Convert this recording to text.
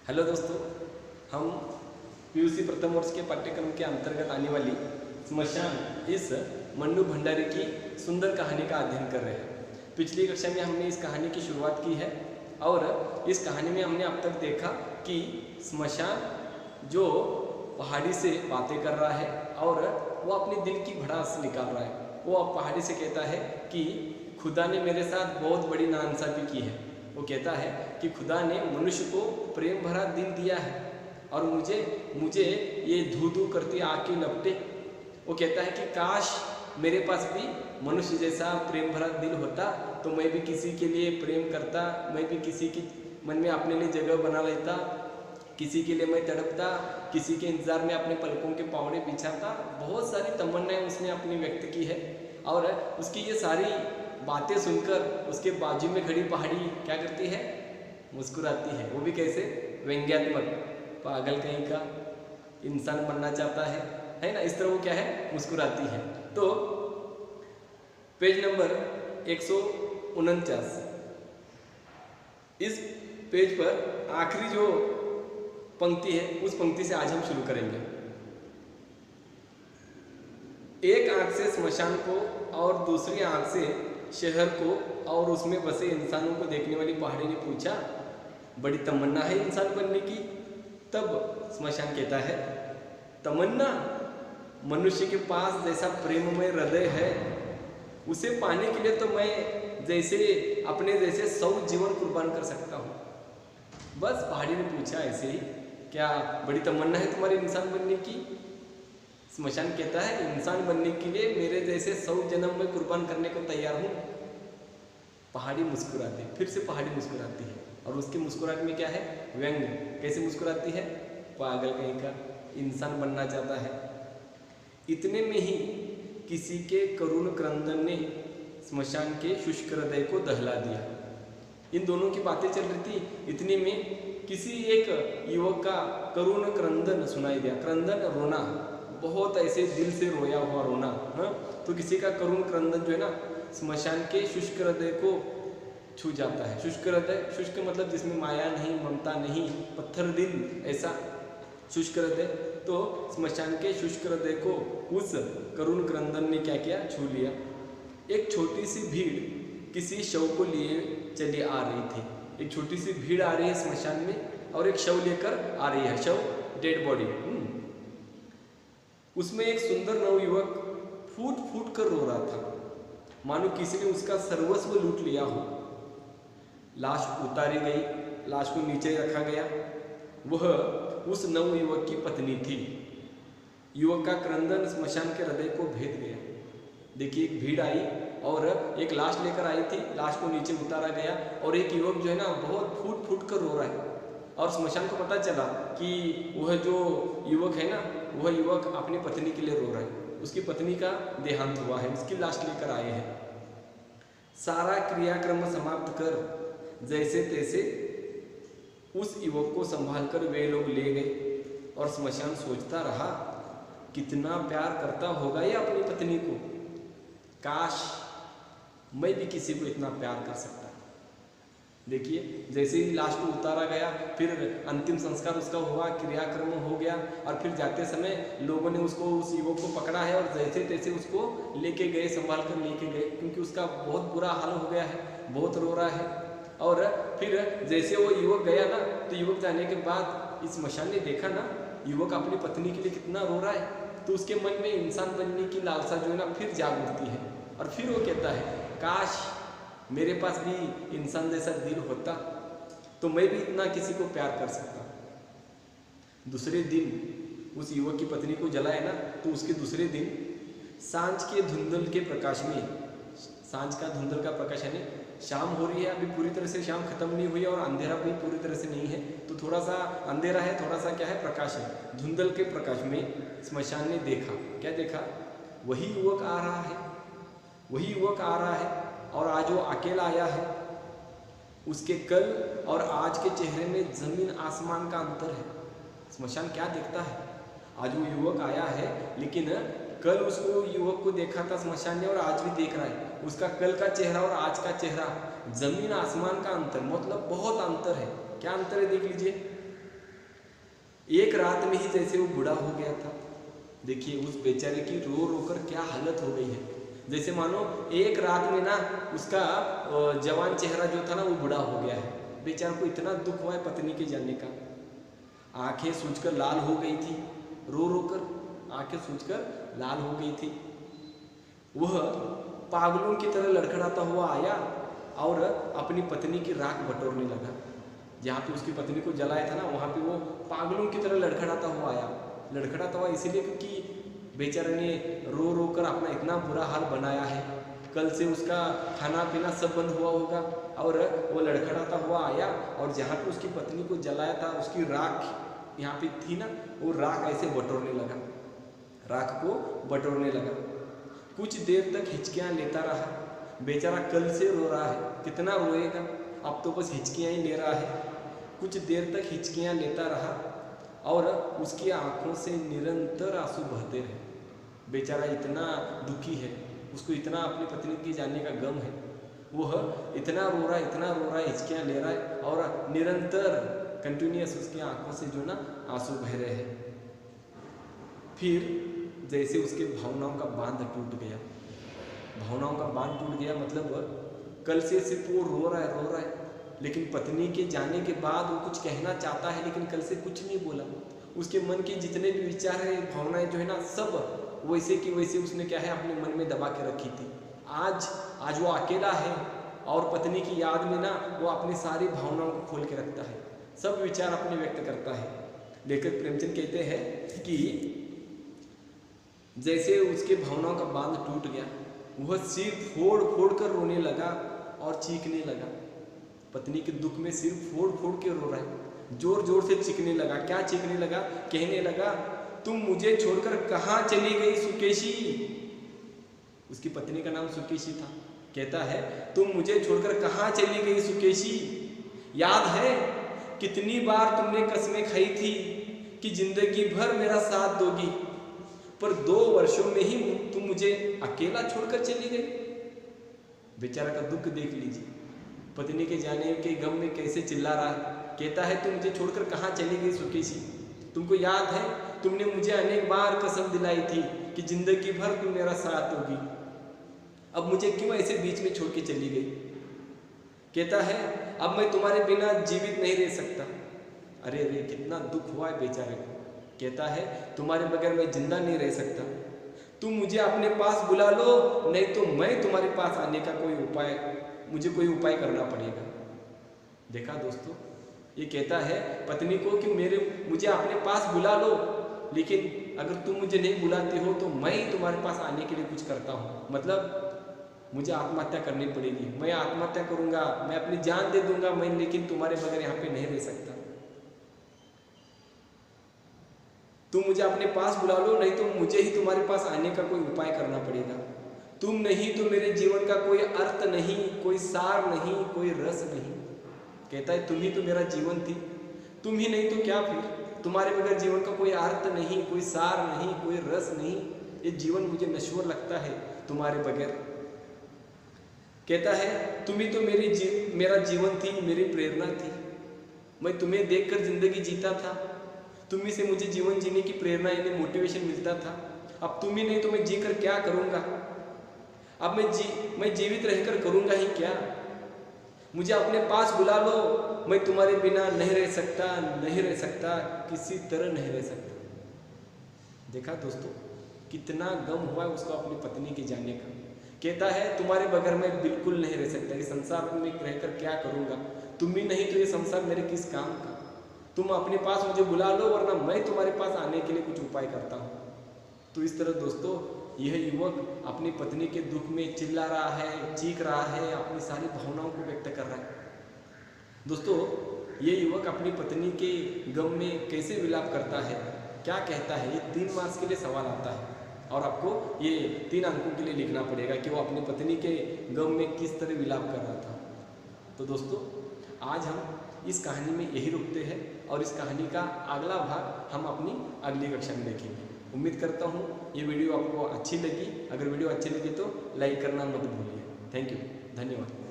Hello दोस्तों, हम PUC प्रथम वर्ष के पाठ्यक्रम के अंतर्गत आने वाली स्मशान इस मन्नू भंडारी की सुंदर कहानी का अध्ययन कर रहे हैं। पिछली कक्षा में हमने इस कहानी की शुरुआत की है और इस कहानी में हमने अब तक देखा कि स्मशान जो पहाड़ी से बातें कर रहा है और वो अपने दिल की भड़ास निकाल रहा है। वो अब पहाड़ी से कहता है कि खुदा ने मेरे साथ बहुत बड़ी नाइंसाफी की है। वो कहता है कि खुदा ने मनुष्य को प्रेम भरा दिल दिया है और मुझे ये धू धू करती आग की लपटे। वो कहता है कि काश मेरे पास भी मनुष्य जैसा प्रेम भरा दिल होता तो मैं भी किसी के लिए प्रेम करता, मैं भी किसी की मन में अपने लिए जगह बना लेता, किसी के लिए मैं तड़पता, किसी के इंतज़ार में अपने पलकों के पावड़े बिछाता। बहुत सारी तमन्नाएं उसने अपनी व्यक्त की है और उसकी ये सारी बातें सुनकर उसके बाजू में खड़ी पहाड़ी क्या करती है? मुस्कुराती है। वो भी कैसे? व्यंग्यात्मक, पागल कहीं का इंसान बनना चाहता है ना? इस तरह वो क्या है? मुस्कुराती है। तो पेज नंबर 149, इस पेज पर आखिरी जो पंक्ति है उस पंक्ति से आज हम शुरू करेंगे। एक आंख से स्मशान को और दूसरी आंख से शहर को और उसमें बसे इंसानों को देखने वाली पहाड़ी ने पूछा, बड़ी तमन्ना है इंसान बनने की? तब स्मशान कहता है, तमन्ना? मनुष्य के पास जैसा प्रेममय हृदय है उसे पाने के लिए तो मैं जैसे अपने जैसे 100 जीवन कुर्बान कर सकता हूँ। बस पहाड़ी ने पूछा ऐसे ही, क्या बड़ी तमन्ना है तुम्हारी इंसान बनने की? स्मशान कहता है, इंसान बनने के लिए मेरे जैसे 100 जन्म में कुर्बान करने को तैयार हूँ। पहाड़ी मुस्कुराती, फिर से पहाड़ी मुस्कुराती है और उसकी मुस्कुराहट में क्या है? व्यंग। कैसे मुस्कुराती है? पागल कहीं का इंसान बनना चाहता है। इतने में ही किसी के करुण क्रंदन ने स्मशान के शुष्क हृदय को दहला दिया। इन दोनों की बातें चल रही थी, इतने में किसी एक युवक का करुण क्रंदन सुनाई दिया। क्रंदन, रोना, बहुत ऐसे दिल से रोया हुआ रोना। हाँ, तो किसी का करुण क्रंदन जो है ना स्मशान के शुष्क हृदय को छू जाता है। शुष्क हृदय, शुष्क मतलब जिसमें माया नहीं, ममता नहीं, पत्थर दिल, ऐसा शुष्क हृदय। तो स्मशान के शुष्क हृदय को उस करुण क्रंदन ने क्या किया? छू लिया। एक छोटी सी भीड़ किसी शव को लिए चली आ रही थी। एक छोटी सी भीड़ आ रही है स्मशान में और एक शव लेकर आ रही है, शव, डेड बॉडी। उसमें एक सुंदर नवयुवक फूट फूट कर रो रहा था, मानो किसी ने उसका सर्वस्व लूट लिया हो। लाश उतारी गई, लाश को नीचे रखा गया। वह उस नवयुवक की पत्नी थी। युवक का क्रंदन स्मशान के हृदय को भेद गया। देखिए, एक भीड़ आई और एक लाश लेकर आई थी, लाश को नीचे उतारा गया और एक युवक जो है ना बहुत फूट फूट कर रो रहा है। और स्मशान को पता चला कि वह जो युवक है ना, वह युवक अपनी पत्नी के लिए रो रहा है। उसकी पत्नी का देहांत हुआ है, उसकी लाश लेकर आए हैं। सारा क्रियाक्रम समाप्त कर जैसे तैसे उस युवक को संभाल कर वे लोग ले गए और स्मशान सोचता रहा, कितना प्यार करता होगा ये अपनी पत्नी को। काश मैं भी किसी को इतना प्यार कर सकता। देखिए, जैसे ही लाश को उतारा गया, फिर अंतिम संस्कार उसका हुआ, क्रियाक्रम हो गया और फिर जाते समय लोगों ने उसको, उस युवक को पकड़ा है और जैसे तैसे उसको लेके गए, संभाल कर लेके गए, क्योंकि उसका बहुत बुरा हाल हो गया है, बहुत रो रहा है। और फिर जैसे वो युवक गया ना, तो युवक जाने के बाद इस स्मशान ने देखा ना युवक अपनी पत्नी के लिए कितना रो रहा है, तो उसके मन में इंसान बनने की लालसा जो है ना फिर जाग उठती है और फिर वो कहता है, काश मेरे पास भी इंसान जैसा दिल होता तो मैं भी इतना किसी को प्यार कर सकता। दूसरे दिन उस युवक की पत्नी को जलाए ना, तो उसके दूसरे दिन सांझ के धुंधल के प्रकाश में, सांझ का धुंधल का प्रकाश यानी शाम हो रही है, अभी पूरी तरह से शाम खत्म नहीं हुई है और अंधेरा भी पूरी तरह से नहीं है, तो थोड़ा सा अंधेरा है, थोड़ा सा क्या है, प्रकाश है। धुंधल के प्रकाश में स्मशान ने देखा, क्या देखा? वही युवक आ रहा है, वही युवक आ रहा है और आज वो अकेला आया है। उसके कल और आज के चेहरे में जमीन आसमान का अंतर है। स्मशान क्या देखता है? आज वो युवक आया है, लेकिन कल उसको युवक को देखा था स्मशान ने और आज भी देख रहा है। उसका कल का चेहरा और आज का चेहरा, जमीन आसमान का अंतर, मतलब बहुत अंतर है। क्या अंतर है देख लीजिए। एक रात में ही जैसे वो बूढ़ा हो गया था। देखिए उस बेचारे की रो रो कर क्या हालत हो गई है, जैसे मानो एक रात में ना उसका जवान चेहरा जो था ना वो बूढ़ा हो गया है। बेचारे को इतना दुख हुआ है पत्नी के जाने का। आंखें सूजकर लाल हो गई थी, रो रो कर आंखें सूजकर लाल हो गई थी। वह पागलों की तरह लड़खड़ाता हुआ आया और अपनी पत्नी की राख बटोरने लगा। जहाँ पे उसकी पत्नी को जलाया था ना, वहाँ पे वो पागलों की तरह लड़खड़ाता हुआ आया। लड़खड़ाता हुआ इसीलिए क्योंकि बेचारे ने रो रो कर अपना इतना बुरा हाल बनाया है। कल से उसका खाना पीना सब बंद हुआ होगा और वो लड़खड़ाता हुआ आया और जहाँ पे उसकी पत्नी को जलाया था उसकी राख यहाँ पे थी ना, वो राख ऐसे बटोरने लगा, राख को बटोरने लगा। कुछ देर तक हिचकियाँ लेता रहा। बेचारा कल से रो रहा है, कितना रोएगा, अब तो बस हिचकियाँ ही ले रहा है। कुछ देर तक हिचकियाँ लेता रहा और उसकी आंखों से निरंतर आंसू बहते रहे। बेचारा इतना दुखी है, उसको इतना अपनी पत्नी के जाने का गम है। वह इतना रो रहा है, इतना रो रहा है, हिचकियाँ ले रहा है और निरंतर कंटिन्यूस उसकी आंखों से जो ना आंसू बह रहे हैं। फिर जैसे उसके भावनाओं का बांध टूट गया, भावनाओं का बांध टूट गया मतलब कल से सिर्फ वो रो रहा है, लेकिन पत्नी के जाने के बाद वो कुछ कहना चाहता है लेकिन कल से कुछ नहीं बोला। उसके मन के जितने भी विचार है, भावनाएं जो है ना, सब वैसे की वैसे उसने क्या है अपने मन में दबा के रखी थी। आज वो अकेला है और पत्नी की याद में ना वो अपनी सारी भावनाओं को खोल के रखता है, सब विचार अपने व्यक्त करता है। लेखक प्रेमचंद कहते हैं कि जैसे उसके भावनाओं का बांध टूट गया, वह सिर फोड़ फोड़ कर रोने लगा और चीखने लगा। पत्नी के दुख में सिर फोड़ फोड़ के रो रहा है, जोर जोर से चीखने लगा। क्या चीखने लगा? कहने लगा, तुम मुझे छोड़कर कहाँ चली गई सुकेशी। उसकी पत्नी का नाम सुकेशी था। कहता है, तुम मुझे छोड़कर कहाँ चली गई सुकेशी। याद है कितनी बार तुमने कसमें खाई थी कि जिंदगी भर मेरा साथ दोगी, पर 2 वर्षों में ही तुम मुझे अकेला छोड़कर चली गई। बेचारा का दुख देख लीजिए, पत्नी के जाने के गम में कैसे चिल्ला रहा है। कहता है, तुम मुझे छोड़कर कहाँ चली गई सुकेशी। तुमको याद है तुमने मुझे अनेक बार कसम दिलाई थी कि जिंदगी भर तुम मेरा साथ दोगी, अब मुझे क्यों ऐसे बीच में छोड़ के चली गई। कहता है, अब मैं तुम्हारे बिना जीवित नहीं रह सकता। अरे अरे कितना दुख हुआ है बेचारे को। कहता है, तुम्हारे बगैर मैं जिंदा नहीं रह सकता, तुम मुझे अपने पास बुला लो, नहीं तो मैं तुम्हारे पास आने का मुझे कोई उपाय करना पड़ेगा। देखा दोस्तों, ये कहता है पत्नी को कि मुझे अपने पास बुला लो, लेकिन अगर तुम मुझे नहीं बुलाते हो तो मैं तुम्हारे पास आने के लिए कुछ करता हूँ, मतलब मुझे आत्महत्या करनी पड़ेगी, मैं आत्महत्या करूँगा, मैं अपनी जान दे दूंगा मैं, लेकिन तुम्हारे बगैर यहाँ पे नहीं रह सकता। तुम मुझे अपने पास बुला लो, नहीं तो मुझे ही तुम्हारे पास आने का कोई उपाय करना पड़ेगा। तुम नहीं तो मेरे जीवन का कोई अर्थ नहीं, कोई सार नहीं, कोई रस नहीं। कहता है, तुम ही तो मेरा जीवन थी, तुम ही नहीं तो क्या फिर। तुम्हारे बगैर जीवन का कोई अर्थ नहीं, कोई सार नहीं, कोई रस नहीं। ये जीवन मुझे नश्वर लगता है तुम्हारे बगैर। कहता है, तुम ही तो मेरा जीवन थी, मेरी प्रेरणा थी, मैं तुम्हें देखकर जिंदगी जीता था, तुम ही से मुझे जीवन जीने की प्रेरणा यानी मोटिवेशन मिलता था। अब तुम ही नहीं तो मैं जीकर क्या करूँगा। अब मैं जीवित रहकर करूँगा ही क्या। मुझे अपने पास बुला लो, मैं तुम्हारे बिना नहीं रह सकता, नहीं रह सकता, किसी तरह नहीं रह सकता। देखा दोस्तों, कितना गम हुआ है उसको अपनी पत्नी के जाने का। कहता है, तुम्हारे बगैर मैं बिल्कुल नहीं रह सकता, इस संसार में रहकर क्या करूँगा। तुम भी नहीं तो ये संसार मेरे किस काम का। तुम अपने पास मुझे बुला लो, वरना मैं तुम्हारे पास आने के लिए कुछ उपाय करता हूँ। तो इस तरह दोस्तों, यह युवक अपनी पत्नी के दुख में चिल्ला रहा है, चीख रहा है, अपनी सारी भावनाओं को व्यक्त कर रहा है। दोस्तों, ये युवक अपनी पत्नी के गम में कैसे विलाप करता है, क्या कहता है, ये 3 मार्क्स के लिए सवाल आता है और आपको ये 3 अंकों के लिए लिखना पड़ेगा कि वो अपनी पत्नी के गम में किस तरह विलाप कर रहा था। तो दोस्तों, आज हम इस कहानी में यही रुकते हैं और इस कहानी का अगला भाग हम अपनी अगली कक्षा में देखेंगे। उम्मीद करता हूँ ये वीडियो आपको अच्छी लगी। अगर वीडियो अच्छी लगी तो लाइक करना मत भूलिए। थैंक यू, धन्यवाद।